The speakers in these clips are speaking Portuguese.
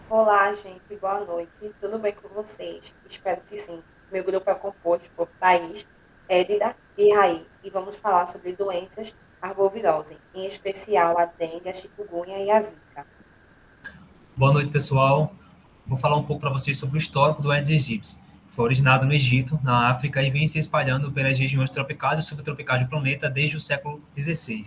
Olá, gente, boa noite. Tudo bem com vocês? Espero que sim. Meu grupo é composto por Thaís, Edida e Raí, e vamos falar sobre doenças arboviroses, em especial a dengue, a chikungunya e a zika. Boa noite, pessoal. Vou falar um pouco para vocês sobre o histórico do Aedes aegypti. Foi originado no Egito, na África, e vem se espalhando pelas regiões tropicais e subtropicais do planeta desde o século XVI.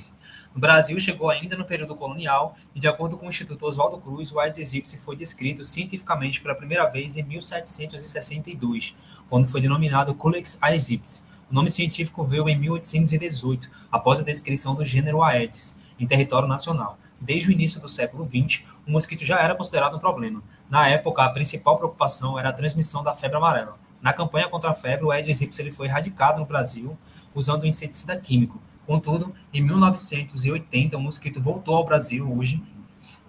No Brasil, chegou ainda no período colonial e, de acordo com o Instituto Oswaldo Cruz, o Aedes aegypti foi descrito cientificamente pela primeira vez em 1762, quando foi denominado Culex aegypti. O nome científico veio em 1818, após a descrição do gênero Aedes, em território nacional. Desde o início do século XX, o mosquito já era considerado um problema. Na época, a principal preocupação era a transmissão da febre amarela. Na campanha contra a febre, o Aedes aegypti ele foi erradicado no Brasil usando um inseticida químico. Contudo, em 1980, o mosquito voltou ao Brasil hoje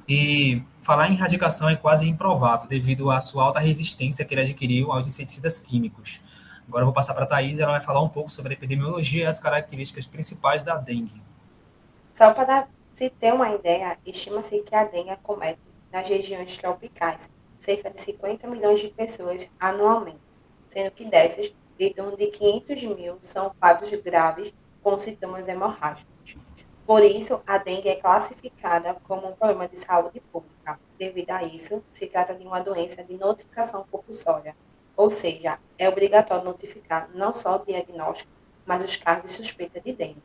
e falar em erradicação é quase improvável devido à sua alta resistência que ele adquiriu aos inseticidas químicos. Agora eu vou passar para a Thaís, ela vai falar um pouco sobre a epidemiologia e as características principais da dengue. Só para se ter uma ideia, estima-se que a dengue acomete nas regiões tropicais cerca de 50 milhões de pessoas anualmente, sendo que dessas, em torno de 500 mil são quadros graves com sintomas hemorrágicos. Por isso, a dengue é classificada como um problema de saúde pública. Devido a isso, se trata de uma doença de notificação compulsória, ou seja, é obrigatório notificar não só o diagnóstico, mas os casos de suspeita de dengue.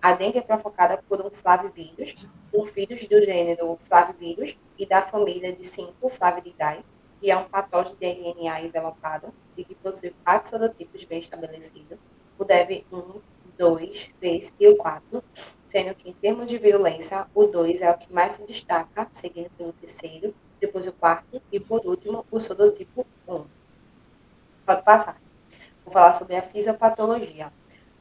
A dengue é provocada por um flavivírus, um vírus do gênero Flavivírus e da família de 5 Flaviridae, que é um patógeno de RNA envelopado e que possui 4 sorotipos bem estabelecidos, o DEV 1, 2, 3 e o 4, sendo que em termos de virulência, o 2 é o que mais se destaca, seguido pelo terceiro, depois o quarto e, por último, o sorotipo 1. Pode passar. Vou falar sobre a fisiopatologia.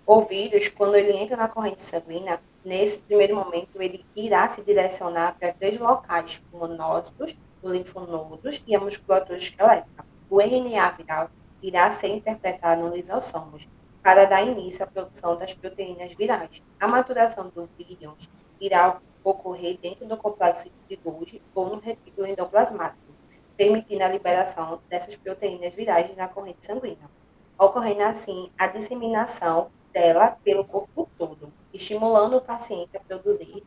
O vírus, quando ele entra na corrente sanguínea, nesse primeiro momento, ele irá se direcionar para três locais, como nódulos, os linfonodos e a musculatura esquelética. O RNA viral irá ser interpretado nos lisossomos para dar início à produção das proteínas virais. A maturação do vírus irá ocorrer dentro do complexo de Golgi ou no retículo endoplasmático, permitindo a liberação dessas proteínas virais na corrente sanguínea, ocorrendo assim a disseminação dela pelo corpo todo, estimulando o paciente a produzir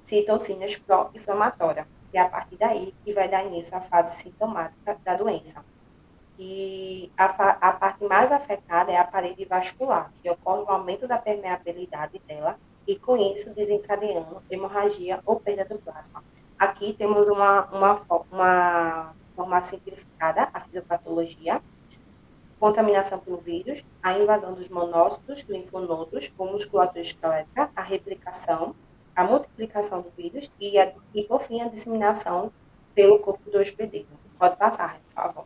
citocinas pró-inflamatórias. E é a partir daí que vai dar início à fase sintomática da doença. E a parte mais afetada é a parede vascular, que ocorre o aumento da permeabilidade dela e, com isso, desencadeando hemorragia ou perda do plasma. Aqui temos uma forma simplificada, a fisiopatologia, contaminação por vírus, a invasão dos monócitos, linfonodos ou musculatura esquelética, a replicação, a multiplicação do vírus e por fim, a disseminação pelo corpo do hospedeiro. Pode passar, por favor.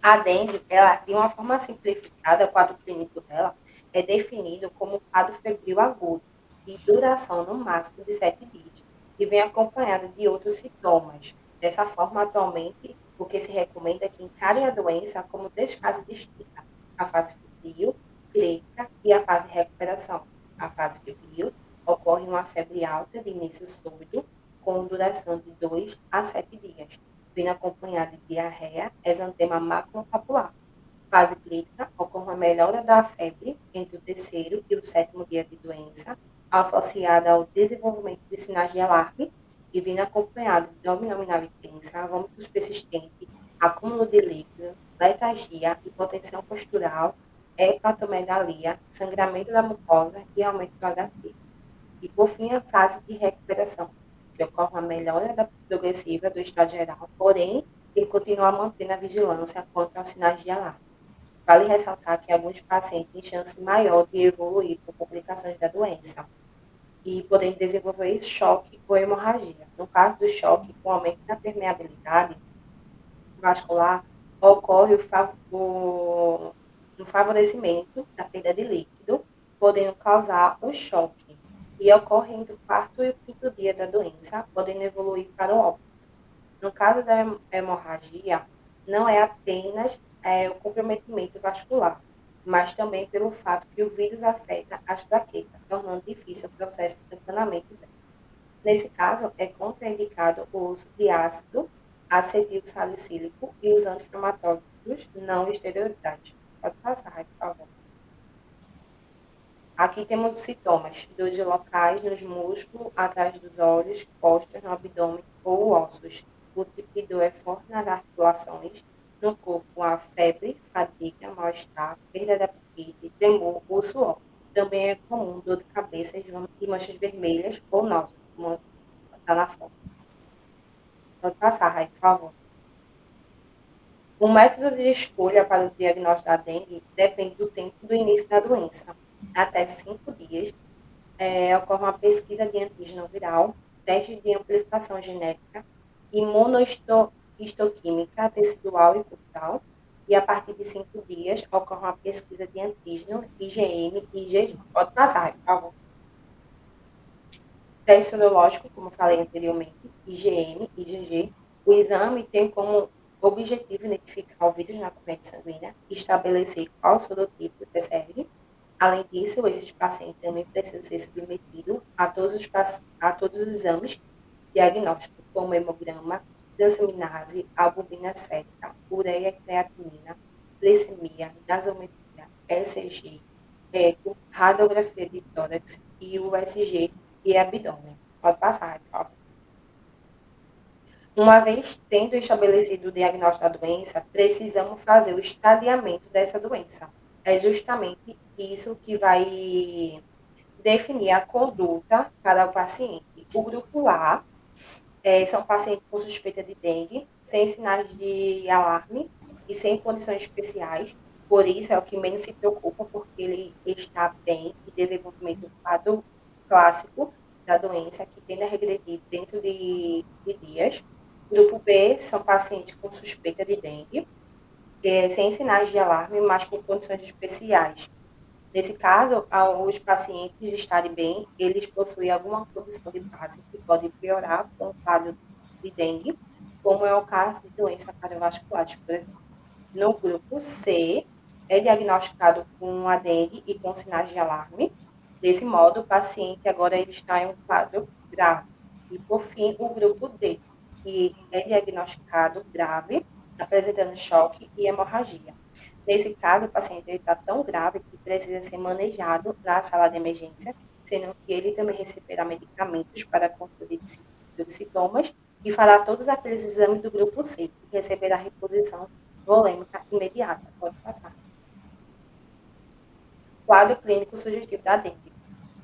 A dengue, ela, de uma forma simplificada, o quadro clínico dela é definido como quadro febril agudo, de duração no máximo de 7 dias, e vem acompanhado de outros sintomas. Dessa forma, atualmente, o que se recomenda é que encarem a doença como três fases distintas: a fase febril, clínica e a fase de recuperação. A fase febril ocorre uma febre alta de início súbito, com duração de 2 a 7 dias, vindo acompanhada de diarreia, exantema maculopapular. Fase crítica, ocorre uma melhora da febre entre o terceiro e o sétimo dia de doença, associada ao desenvolvimento de sinais de alarme e vindo acompanhado de dor abdominal intensa, vômitos persistentes, acúmulo de líquido, letargia, hipotensão postural, hepatomegalia, sangramento da mucosa e aumento do HT. E, por fim, a fase de recuperação, que ocorre uma melhora progressiva do estado geral, porém, tem que continuar mantendo a vigilância quanto aos sinais de alarme. Vale ressaltar que alguns pacientes têm chance maior de evoluir com complicações da doença e podem desenvolver choque ou hemorragia. No caso do choque, com aumento da permeabilidade vascular, ocorre o favorecimento da perda de líquido, podendo causar o choque, e ocorre entre o quarto e o quinto dia da doença, podendo evoluir para o óbito. No caso da hemorragia, não é apenas o comprometimento vascular, mas também pelo fato que o vírus afeta as plaquetas, tornando difícil o processo de tamponamento dela. Nesse caso, é contraindicado o uso de ácido acetilsalicílico e os anti-inflamatórios não esteroidais. Pode passar, por favor. Aqui temos os sintomas: dores locais nos músculos, atrás dos olhos, costas, no abdômen ou ossos. O tipo de dor é forte nas articulações, no corpo há febre, fadiga, mal-estar, perda de apetite, tremor ou suor. Também é comum dor de cabeça e manchas vermelhas ou náusea, como está na foto. Pode passar, Rai, por favor. O método de escolha para o diagnóstico da dengue depende do tempo do início da doença. Até 5 dias, ocorre uma pesquisa de antígeno viral, teste de amplificação genética, imunohistoquímica tecidual e cultural, e a partir de 5 dias ocorre uma pesquisa de antígeno, IgM e IgG. Pode passar, por favor. Teste sorológico, como falei anteriormente, IgM, IgG. O exame tem como objetivo identificar o vírus na corrente sanguínea e estabelecer qual sorotipo de PCR. Além disso, esses pacientes também precisam ser submetidos a todos os exames diagnósticos, como hemograma, transaminase, albumina sérica, ureia creatinina, glicemia, gasometria, ECG, eco, radiografia de tórax e USG e abdômen. Pode passar, por favor. Uma vez tendo estabelecido o diagnóstico da doença, precisamos fazer o estadiamento dessa doença. É justamente isso que vai definir a conduta para o paciente. O grupo A são pacientes com suspeita de dengue, sem sinais de alarme e sem condições especiais. Por isso, é o que menos se preocupa, porque ele está bem e desenvolvimento do quadro clássico da doença, que tende a regredir dentro de dias. Grupo B são pacientes com suspeita de dengue, sem sinais de alarme, mas com condições especiais. Nesse caso, ao os pacientes estarem bem, eles possuem alguma condição de base que pode piorar com o quadro de dengue, como é o caso de doenças cardiovasculares, por exemplo. No grupo C, é diagnosticado com a dengue e com sinais de alarme. Desse modo, o paciente agora ele está em um quadro grave. E, por fim, o grupo D, que é diagnosticado grave, apresentando choque e hemorragia. Nesse caso, o paciente está tão grave que precisa ser manejado na sala de emergência, sendo que ele também receberá medicamentos para controle dos sintomas e fará todos aqueles exames do grupo C e receberá reposição volêmica imediata. Pode passar. Quadro clínico sugestivo da dengue.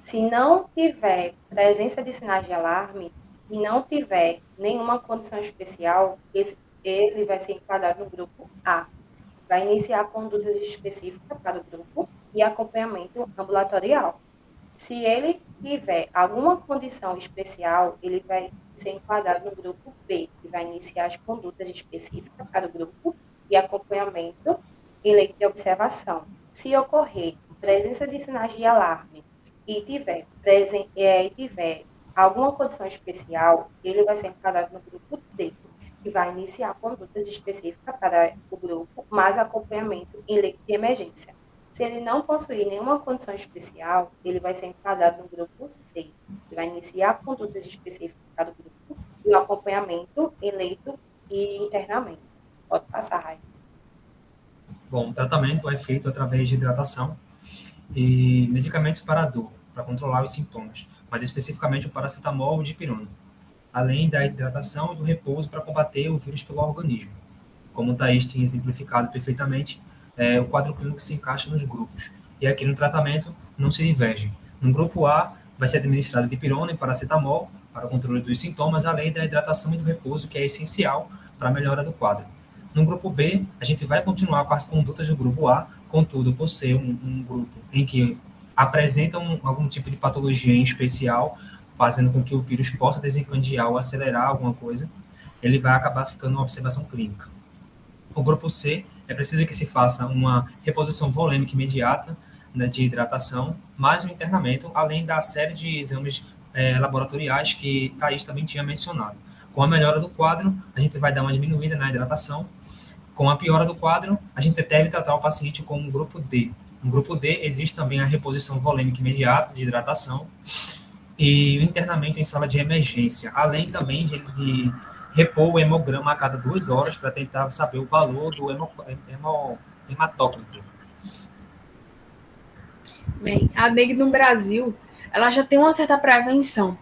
Se não tiver presença de sinais de alarme e não tiver nenhuma condição especial, ele vai ser enquadrado no grupo A. Vai iniciar condutas específicas para o grupo e acompanhamento ambulatorial. Se ele tiver alguma condição especial, ele vai ser enquadrado no grupo B, que vai iniciar as condutas específicas para o grupo e acompanhamento em leito de observação. Se ocorrer presença de sinais de alarme e tiver alguma condição especial, ele vai ser enquadrado no grupo D, que vai iniciar condutas específicas para o grupo, mais acompanhamento em leito de emergência. Se ele não possuir nenhuma condição especial, ele vai ser enquadrado no grupo C, que vai iniciar condutas específicas para o grupo e o acompanhamento em leito e internamento. Pode passar, Rai. Bom, o tratamento é feito através de hidratação e medicamentos para a dor, para controlar os sintomas, mas especificamente o paracetamol e o dipirona, além da hidratação e do repouso para combater o vírus pelo organismo. Como o Thaís tinha exemplificado perfeitamente, o quadro clínico se encaixa nos grupos, e aqui no tratamento não se divergem. No grupo A, vai ser administrado dipirona e paracetamol para o controle dos sintomas, além da hidratação e do repouso, que é essencial para a melhora do quadro. No grupo B, a gente vai continuar com as condutas do grupo A, contudo, por ser um grupo em que apresentam algum tipo de patologia em especial, fazendo com que o vírus possa desencadear ou acelerar alguma coisa, ele vai acabar ficando uma observação clínica. O grupo C, é preciso que se faça uma reposição volêmica imediata, né, de hidratação, mais um internamento, além da série de exames laboratoriais que Thaís também tinha mencionado. Com a melhora do quadro, a gente vai dar uma diminuída na hidratação. Com a piora do quadro, a gente deve tratar o paciente com um grupo D. No grupo D, existe também a reposição volêmica imediata de hidratação e o internamento em sala de emergência, além também de repor o hemograma a cada 2 horas para tentar saber o valor do hematócrito. Bem, a dengue no Brasil, ela já tem uma certa prevenção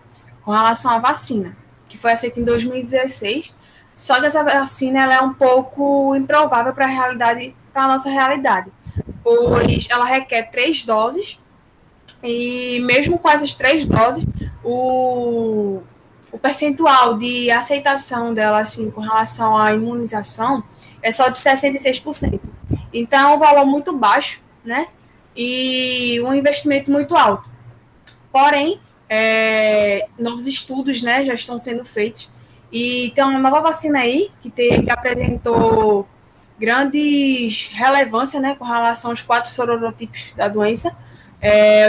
com relação à vacina, que foi aceita em 2016, só que essa vacina ela é um pouco improvável para a nossa realidade, pois ela requer 3 doses, e mesmo com essas 3 doses, o percentual de aceitação dela, assim, com relação à imunização, é só de 66%. Então, é um valor muito baixo, né? E um investimento muito alto. Porém, novos estudos, né, já estão sendo feitos. E tem uma nova vacina aí que apresentou grandes relevância, né, com relação aos 4 sorotipos da doença.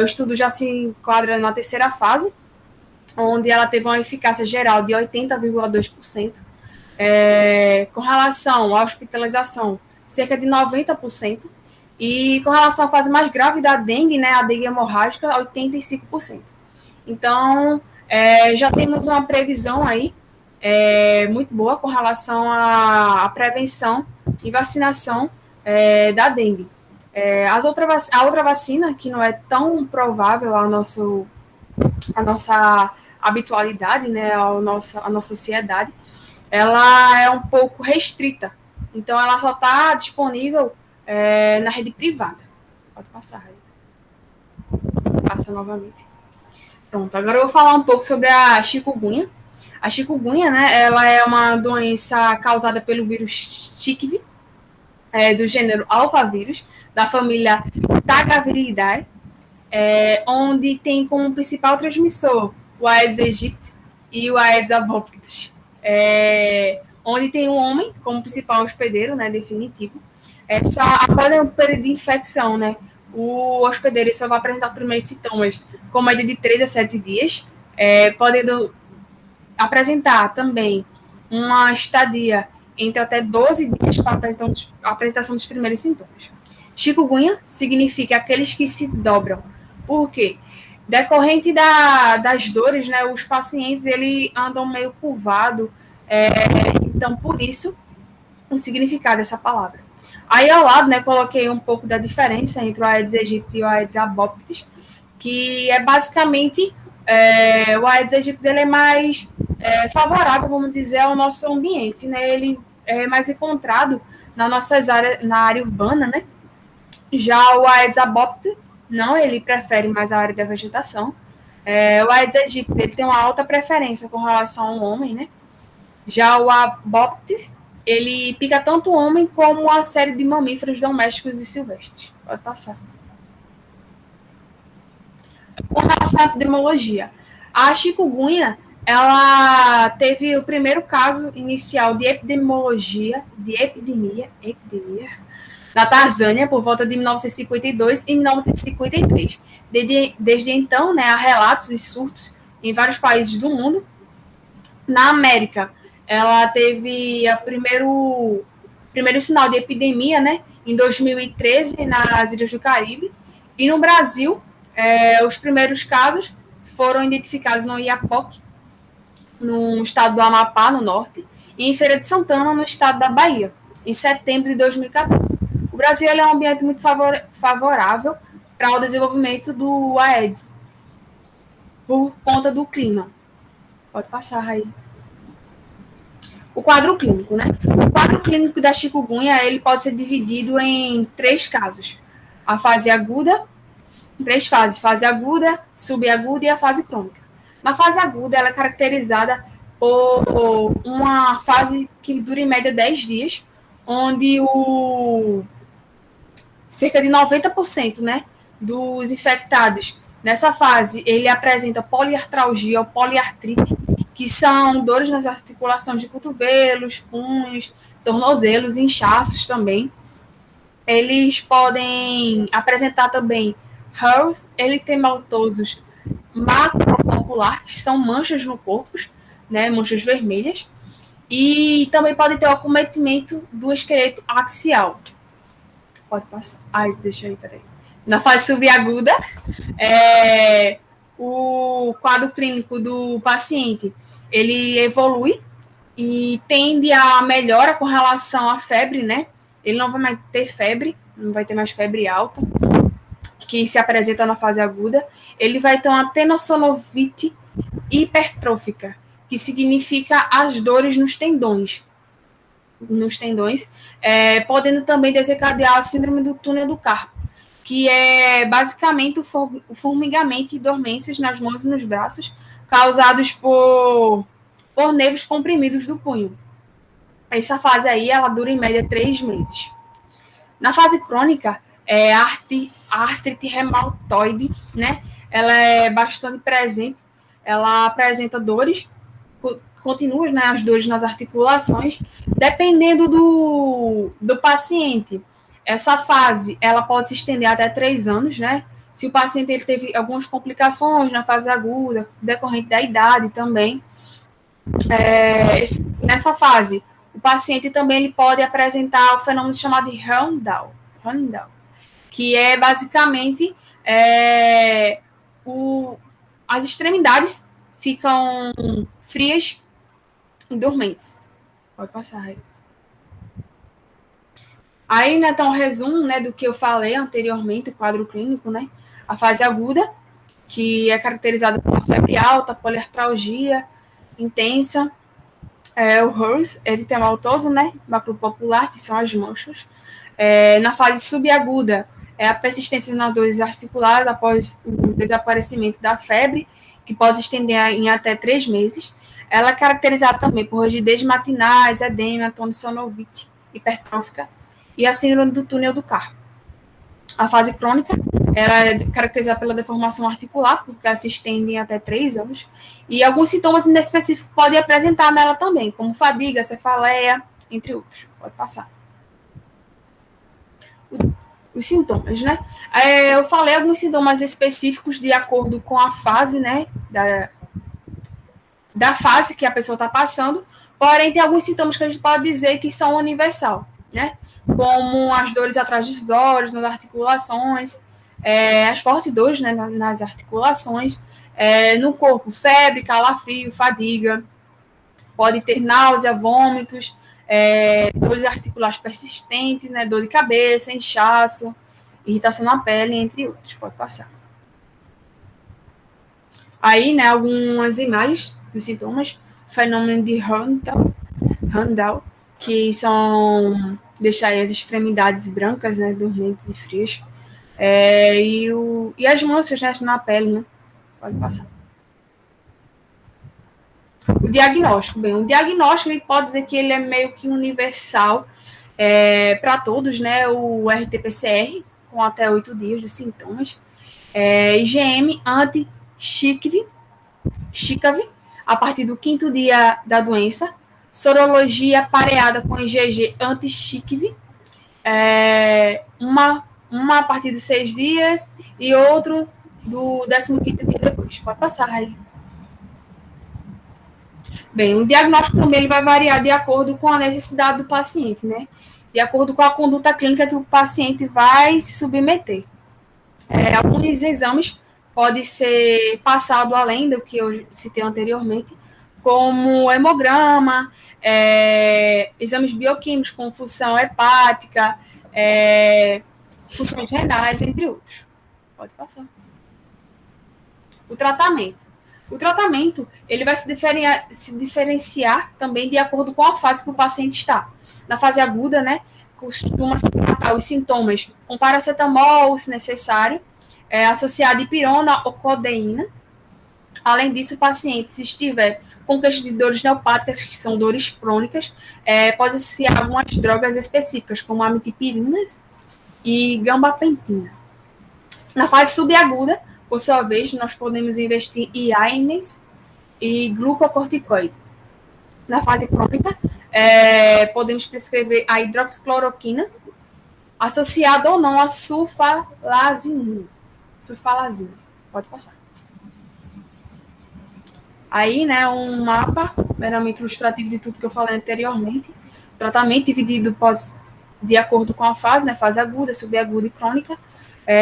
O estudo já se enquadra na terceira fase, onde ela teve uma eficácia geral de 80,2%. Com relação à hospitalização, cerca de 90%. E com relação à fase mais grave da dengue, né, a dengue hemorrágica, 85%. Então, já temos uma previsão aí muito boa com relação à prevenção e vacinação da dengue. A outra vacina, que não é tão provável à nossa habitualidade, né, à nossa sociedade, ela é um pouco restrita. Então, ela só está disponível na rede privada. Pode passar, Raí. Passa novamente. Pronto, agora eu vou falar um pouco sobre a chikungunya. A chikungunya, né, ela é uma doença causada pelo vírus Chikungunya, do gênero alfavírus, da família Tagaviridae, onde tem como principal transmissor o Aedes aegypti e o Aedes albopictus, onde tem o homem como principal hospedeiro, né, definitivo. Após um período de infecção, né, o hospedeiro só vai apresentar os primeiros sintomas com média de 3 a 7 dias, podendo apresentar também uma estadia entre até 12 dias para a apresentação dos primeiros sintomas. Chikungunya significa aqueles que se dobram. Por quê? Decorrente das dores, né, os pacientes eles andam meio curvados, então por isso o significado dessa palavra. Aí ao lado, né, coloquei um pouco da diferença entre o Aedes aegypti e o Aedes albopictus, que é basicamente o Aedes aegypti ele é mais favorável, vamos dizer, ao nosso ambiente, né? Ele é mais encontrado na área urbana, né? Já o Aedes albopictus, não, ele prefere mais a área da vegetação. O Aedes aegypti ele tem uma alta preferência com relação ao homem, né? Já o albopictus ele pica tanto o homem como uma série de mamíferos domésticos e silvestres. Pode passar. Com relação à epidemiologia, a chikungunya, ela teve o primeiro caso inicial de epidemia na Tanzânia por volta de 1952 e 1953. Desde então, né, há relatos e surtos em vários países do mundo. Na América, ela teve o primeiro sinal de epidemia, né, em 2013 nas Ilhas do Caribe. E no Brasil, os primeiros casos foram identificados no Iapoque, no estado do Amapá, no norte, e em Feira de Santana, no estado da Bahia, em setembro de 2014. O Brasil é um ambiente muito favorável para o desenvolvimento do Aedes, por conta do clima. Pode passar, Raí. O quadro clínico, né? O quadro clínico da chikungunya, ele pode ser dividido em 3 casos. A fase aguda, 3 fases: fase aguda, subaguda e a fase crônica. Na fase aguda, ela é caracterizada por uma fase que dura em média 10 dias, onde cerca de 90%, né, dos infectados nessa fase, ele apresenta poliartralgia ou poliartrite, que são dores nas articulações de cotovelos, punhos, tornozelos, inchaços também. Eles podem apresentar também HERS, eritematosos macropopular, que são manchas no corpo, né, manchas vermelhas, e também pode ter o acometimento do esqueleto axial. Pode passar. Ai, deixa aí, peraí. Na fase subaguda, o quadro clínico do paciente, ele evolui e tende a melhora com relação à febre, né? Ele não vai mais ter febre, não vai ter mais febre alta, que se apresenta na fase aguda. Ele vai ter uma tenosynovite hipertrófica, que significa as dores nos tendões, podendo também desencadear a síndrome do túnel do carpo, que é basicamente o formigamento e dormências nas mãos e nos braços, causados por nervos comprimidos do punho. Essa fase aí, ela dura em média 3 meses. Na fase crônica, a artrite reumatoide, né? Ela é bastante presente, ela apresenta dores contínuas, né? As dores nas articulações, dependendo do paciente. Essa fase, ela pode se estender até 3 anos, né? Se o paciente ele teve algumas complicações na fase aguda, decorrente da idade também. Nessa fase, o paciente também ele pode apresentar o fenômeno chamado de Rundle, que é basicamente as extremidades ficam frias e dormentes. Pode passar aí. Aí, né, então, um resumo, né, do que eu falei anteriormente, o quadro clínico, né? A fase aguda, que é caracterizada pela febre alta, poliartralgia intensa. O HERS, eritematoso, né, maculopapular, que são as manchas. Na fase subaguda, a persistência nas dores articulares após o desaparecimento da febre, que pode se estender em até 3 meses. Ela é caracterizada também por rigidez matinais, edema, tonisonovite hipertrófica e a síndrome do túnel do carpo. A fase crônica, ela é caracterizada pela deformação articular, porque ela se estende em até 3 anos, e alguns sintomas inespecíficos podem apresentar nela também, como fadiga, cefaleia, entre outros. Pode passar. Os sintomas, né? Eu falei alguns sintomas específicos de acordo com a fase, né? Da fase que a pessoa está passando, porém tem alguns sintomas que a gente pode dizer que são universal, né? Como as dores atrás dos olhos, nas articulações, as fortes dores, né, nas articulações, no corpo, febre, calafrio, fadiga, pode ter náusea, vômitos, dores articulares persistentes, né, dor de cabeça, inchaço, irritação na pele, entre outros. Pode passar. Aí, né, algumas imagens dos sintomas, fenômeno de Rundle, que são deixar as extremidades brancas, né, dormentes e frias, e as manchas, né, na pele, né, pode passar. O diagnóstico, o diagnóstico, a gente pode dizer que ele é meio que universal para todos, né, o RT-PCR, com até 8 dias dos sintomas, IgM anti-Chicavi, a partir do 5º dia da doença, sorologia pareada com IgG anti-Chicavi, uma a partir de 6 dias e outro do 15º dia depois. Pode passar, Raí. Bem, o diagnóstico também ele vai variar de acordo com a necessidade do paciente, né? De acordo com a conduta clínica que o paciente vai se submeter. Alguns exames podem ser passados além do que eu citei anteriormente, como hemograma, exames bioquímicos com função hepática, funções renais, entre outros. Pode passar. O tratamento, ele vai se diferenciar também de acordo com a fase que o paciente está. Na fase aguda, né, costuma se tratar os sintomas com paracetamol, se necessário, associado a dipirona ou codeína. Além disso, o paciente, se estiver com queixas de dores neopáticas, que são dores crônicas, pode associar algumas drogas específicas, como amitipirinas e gambapentina. Na fase subaguda, por sua vez, nós podemos investir em AINES e glucocorticoide. Na fase crônica, podemos prescrever a hidroxicloroquina, associada ou não a sulfalazina. Pode passar. Aí, né, um mapa meramente ilustrativo de tudo que eu falei anteriormente. Tratamento dividido de acordo com a fase, né, fase aguda, subaguda e crônica.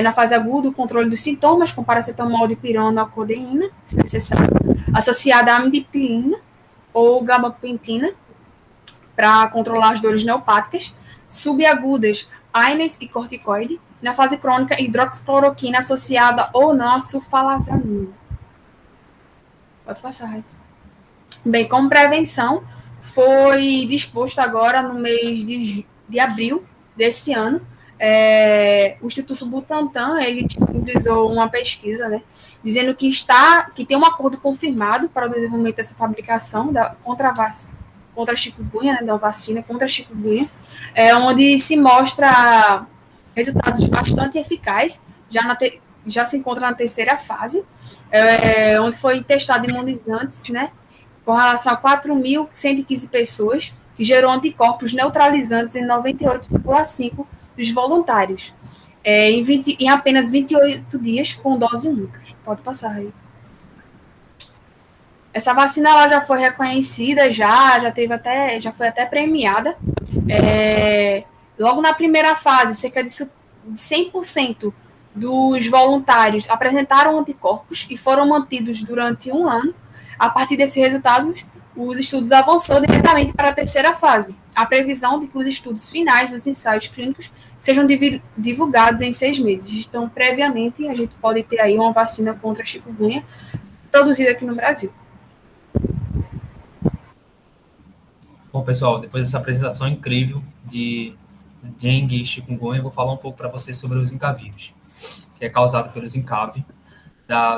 Na fase aguda, o controle dos sintomas, com paracetamol, dipirona ou codeína, se necessário, associada à amitriptilina ou gabapentina, para controlar as dores neopáticas. Subagudas, AINES e corticoide. Na fase crônica, hidroxicloroquina associada ou não a sulfalazamina. Pode passar, Raí. Bem, como prevenção, foi disposto agora no mês de abril desse ano, o Instituto Butantan, ele disponibilizou uma pesquisa, né, dizendo que tem um acordo confirmado para o desenvolvimento dessa fabricação contra a chikungunya, né, da vacina contra a chikungunya, onde se mostra resultados bastante eficazes, já se encontra na terceira fase, onde foi testado imunizantes, né, com relação a 4.115 pessoas, que gerou anticorpos neutralizantes em 98,5% dos voluntários, em apenas 28 dias, com dose única. Pode passar aí. Essa vacina ela já foi reconhecida, já foi até premiada. Logo na primeira fase, cerca de 100% dos voluntários apresentaram anticorpos e foram mantidos durante 1 ano. A partir desses resultados, os estudos avançou diretamente para a terceira fase. A previsão de que os estudos finais dos ensaios clínicos sejam divulgados em 6 meses. Então, previamente, a gente pode ter aí uma vacina contra a chikungunya produzida aqui no Brasil. Bom, pessoal, depois dessa apresentação incrível de dengue e chikungunya, eu vou falar um pouco para vocês sobre o Zika vírus, que é causado pelo Zincave,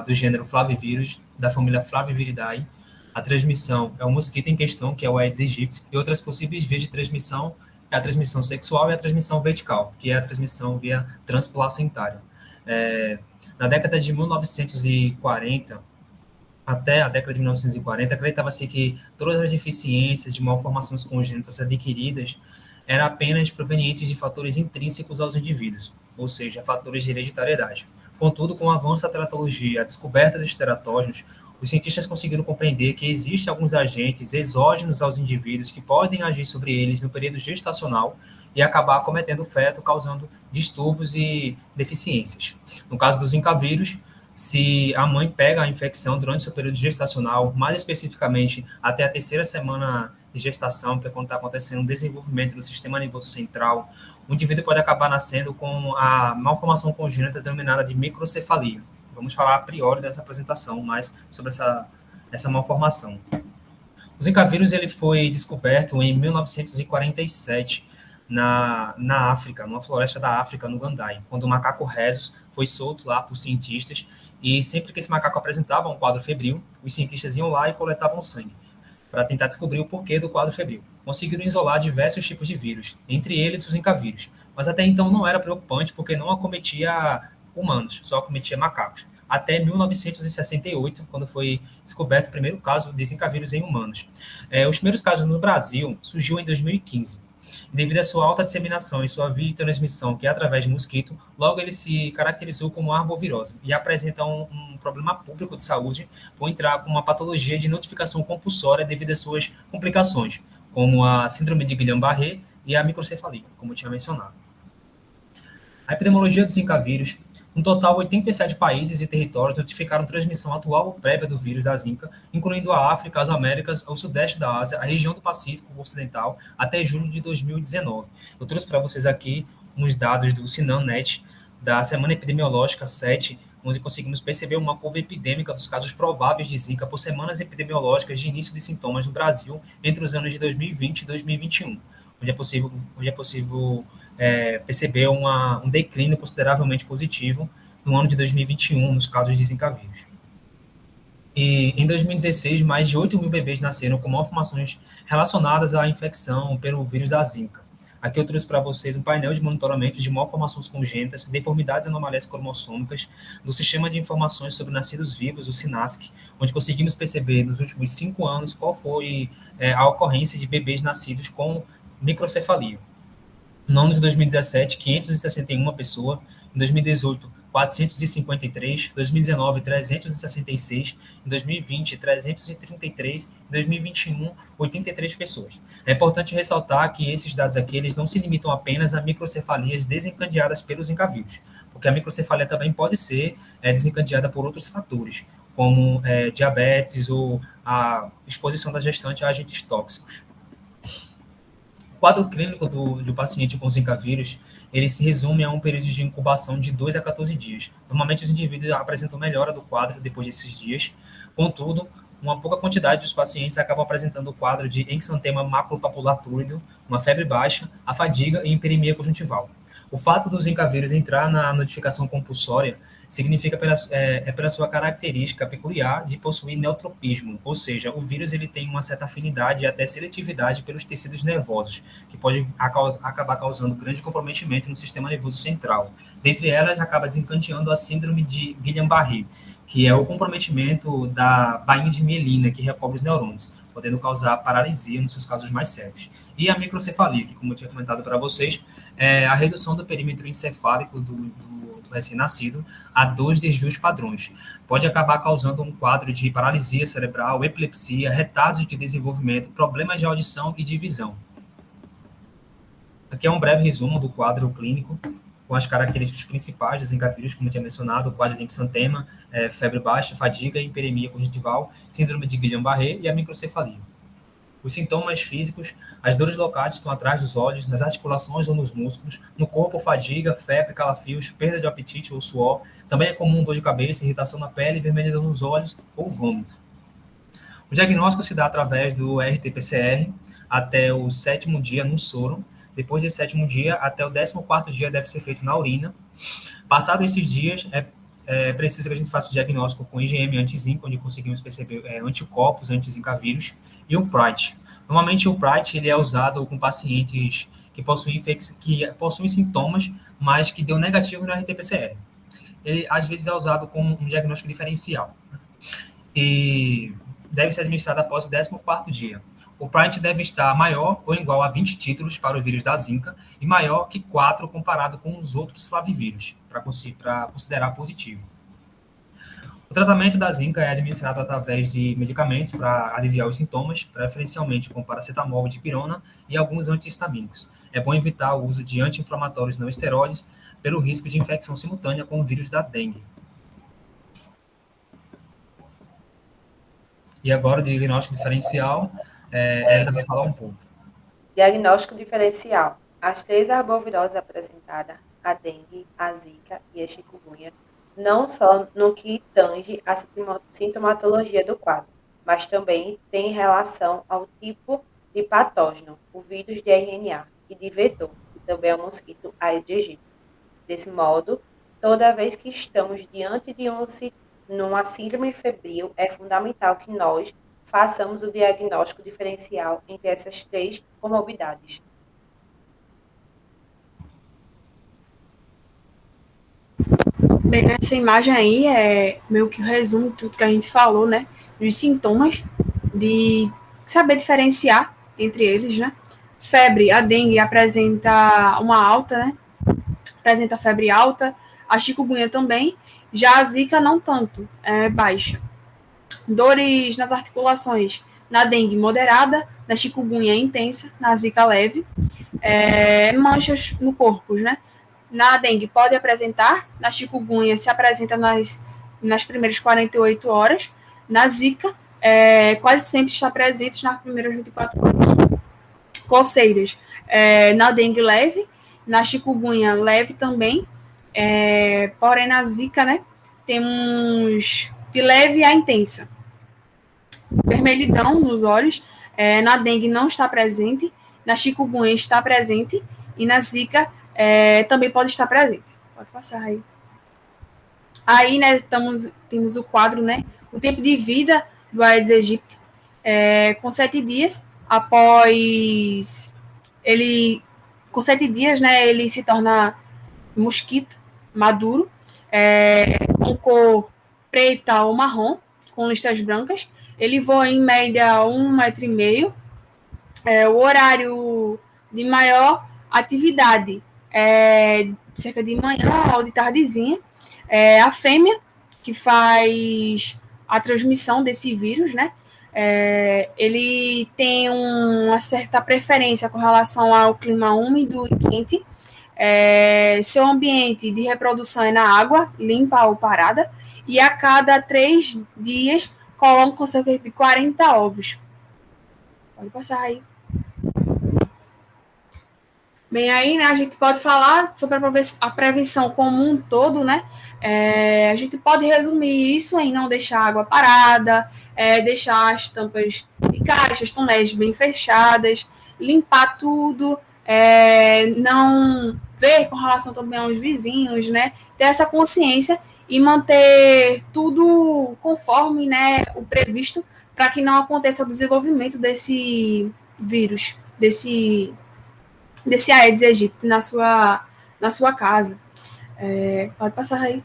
do gênero Flavivírus, da família Flaviviridae. A transmissão é o mosquito em questão, que é o Aedes aegypti, e outras possíveis vias de transmissão é a transmissão sexual e a transmissão vertical, que é a transmissão via transplacentária. Na década de 1940, até a década de 1940, acreditava-se que todas as deficiências de malformações congênitas adquiridas eram apenas provenientes de fatores intrínsecos aos indivíduos, ou seja, fatores de hereditariedade. Contudo, com o avanço da teratologia e a descoberta dos teratógenos, os cientistas conseguiram compreender que existem alguns agentes exógenos aos indivíduos que podem agir sobre eles no período gestacional e acabar cometendo o feto, causando distúrbios e deficiências. No caso do Zika vírus, se a mãe pega a infecção durante seu período gestacional, mais especificamente até a terceira semana de gestação, que é quando está acontecendo o desenvolvimento do sistema nervoso central, o indivíduo pode acabar nascendo com a malformação congênita denominada de microcefalia. Vamos falar a priori dessa apresentação mais sobre essa malformação. O Zika vírus ele foi descoberto em 1947 na África, numa floresta da África, no Gandai, quando o macaco Rhesus foi solto lá por cientistas, e sempre que esse macaco apresentava um quadro febril, os cientistas iam lá e coletavam sangue para tentar descobrir o porquê do quadro febril. Conseguiram isolar diversos tipos de vírus, entre eles o Zika vírus, mas até então não era preocupante porque não acometia humanos, só acometia macacos. Até 1968, quando foi descoberto o primeiro caso de Zika vírus em humanos. Os primeiros casos no Brasil surgiu em 2015. Devido à sua alta disseminação e sua via de transmissão, que é através de mosquito, logo ele se caracterizou como arbovirose e apresenta um problema público de saúde por entrar com uma patologia de notificação compulsória devido às suas complicações, como a síndrome de Guillain-Barré e a microcefalia, como eu tinha mencionado. A epidemiologia do Zika vírus, um total 87 países e territórios notificaram transmissão atual ou prévia do vírus da Zika, incluindo a África, as Américas, o Sudeste da Ásia, a região do Pacífico Ocidental, até julho de 2019. Eu trouxe para vocês aqui uns dados do Sinam-Net, da Semana Epidemiológica 7, onde conseguimos perceber uma curva epidêmica dos casos prováveis de Zika por semanas epidemiológicas de início de sintomas no Brasil entre os anos de 2020 e 2021, onde é possível perceber um declínio consideravelmente positivo no ano de 2021 nos casos de Zika vírus. E em 2016, mais de 8 mil bebês nasceram com malformações relacionadas à infecção pelo vírus da Zika. Aqui eu trouxe para vocês um painel de monitoramento de malformações congênitas, deformidades e anomalias cromossômicas do Sistema de Informações sobre Nascidos Vivos, o SINASC, onde conseguimos perceber nos últimos 5 anos qual foi a ocorrência de bebês nascidos com microcefalia. No ano de 2017, 561 pessoas. Em 2018, 453, 2019, 366, em 2020, 333, em 2021, 83 pessoas. É importante ressaltar que esses dados aqui eles não se limitam apenas a microcefalias desencadeadas pelos Zika vírus, porque a microcefalia também pode ser desencadeada por outros fatores, como diabetes ou a exposição da gestante a agentes tóxicos. O quadro clínico do paciente com Zika vírus, ele se resume a um período de incubação de 2 a 14 dias. Normalmente, os indivíduos apresentam melhora do quadro depois desses dias. Contudo, uma pouca quantidade dos pacientes acabam apresentando o quadro de exantema maculopapular plúrido, uma febre baixa, a fadiga e hiperemia conjuntival. O fato do Zika vírus entrar na notificação compulsória significa pela sua característica peculiar de possuir neotropismo, ou seja, o vírus ele tem uma certa afinidade e até seletividade pelos tecidos nervosos, que pode acabar causando grande comprometimento no sistema nervoso central. Dentre elas, acaba desencadeando a síndrome de Guillain-Barré, que é o comprometimento da bainha de mielina que recobre os neurônios, podendo causar paralisia nos seus casos mais sérios. E a microcefalia, que, como eu tinha comentado para vocês, é a redução do perímetro encefálico do recém-nascido a 2 desvios padrões. Pode acabar causando um quadro de paralisia cerebral, epilepsia, retardos de desenvolvimento, problemas de audição e de visão. Aqui é um breve resumo do quadro clínico, com as características principais dos Zika vírus, como eu tinha mencionado, o quadro de exantema, febre baixa, fadiga, hiperemia conjuntival, síndrome de Guillain-Barré e a microcefalia. Os sintomas físicos, as dores locais estão atrás dos olhos, nas articulações ou nos músculos, no corpo, fadiga, febre, calafrios, perda de apetite ou suor. Também é comum dor de cabeça, irritação na pele, vermelhidão nos olhos ou vômito. O diagnóstico se dá através do RT-PCR até o 7º dia no soro. Depois desse 7º dia, até o 14º dia deve ser feito na urina. Passados esses dias, é preciso que a gente faça o diagnóstico com IgM anti-Zika, onde conseguimos perceber anticorpos anti-Zika vírus, e o PRITE. Normalmente o PRITE ele é usado com pacientes que possuem sintomas, mas que deu negativo no RT-PCR. Ele às vezes é usado como um diagnóstico diferencial, né? E deve ser administrado após o 14º dia. O PRITE deve estar maior ou igual a 20 títulos para o vírus da Zika e maior que 4 comparado com os outros flavivírus, para considerar positivo. O tratamento da Zika é administrado através de medicamentos para aliviar os sintomas, preferencialmente com paracetamol, dipirona e alguns antihistamínicos. É bom evitar o uso de anti-inflamatórios não esteroides pelo risco de infecção simultânea com o vírus da dengue. E agora o diagnóstico diferencial, ela vai falar um pouco. Diagnóstico diferencial. As 3 arboviroses apresentadas, a dengue, a zika e a chikungunya, não só no que tange a sintomatologia do quadro, mas também tem relação ao tipo de patógeno, o vírus de RNA e de vetor, que também é o mosquito Aedes aegypti. Desse modo, toda vez que estamos diante de numa síndrome febril, é fundamental que nós façamos o diagnóstico diferencial entre essas 3 comorbidades. Bem, essa imagem aí é meio que o resumo de tudo que a gente falou, né? Dos sintomas, de saber diferenciar entre eles, né? Febre, a dengue apresenta uma alta, né? Apresenta febre alta, a chikungunya também, já a zika não tanto, é baixa. Dores nas articulações, na dengue moderada, na chikungunya intensa, na zika leve, manchas no corpo, né? Na dengue pode apresentar, na chikungunya se apresenta nas primeiras 48 horas, na zika quase sempre está presente nas primeiras 24 horas. Coceiras, na dengue leve, na chikungunya leve também, porém na zika, né, temos de leve a intensa. Vermelhidão nos olhos, na dengue não está presente, na chikungunya está presente e na zika também pode estar presente. Pode passar aí. Aí, né, temos o quadro, né, o tempo de vida do Aedes aegypti, com 7 dias após com 7 dias, né, ele se torna mosquito maduro, com cor preta ou marrom, com listas brancas. Ele voa em média 1,5 metro. O horário de maior atividade cerca de manhã ou de tardezinha. a fêmea, que faz a transmissão desse vírus, né? Ele tem uma certa preferência com relação ao clima úmido e quente. Seu ambiente de reprodução é na água, limpa ou parada, e a cada 3 dias colocam cerca de 40 ovos. Pode passar aí. Bem, aí, né, a gente pode falar sobre a prevenção como um todo, né? A gente pode resumir isso em não deixar a água parada, deixar as tampas de caixas, tonéis bem fechadas, limpar tudo, não ver com relação também aos vizinhos, né? Ter essa consciência e manter tudo conforme, né, o previsto, para que não aconteça o desenvolvimento desse vírus, desse Aedes aegypti na sua casa. Pode passar aí.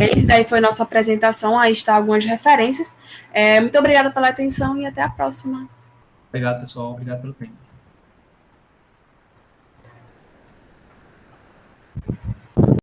Esse daí foi a nossa apresentação, aí está algumas referências. Muito obrigada pela atenção e até a próxima. Obrigado, pessoal. Obrigado pelo tempo.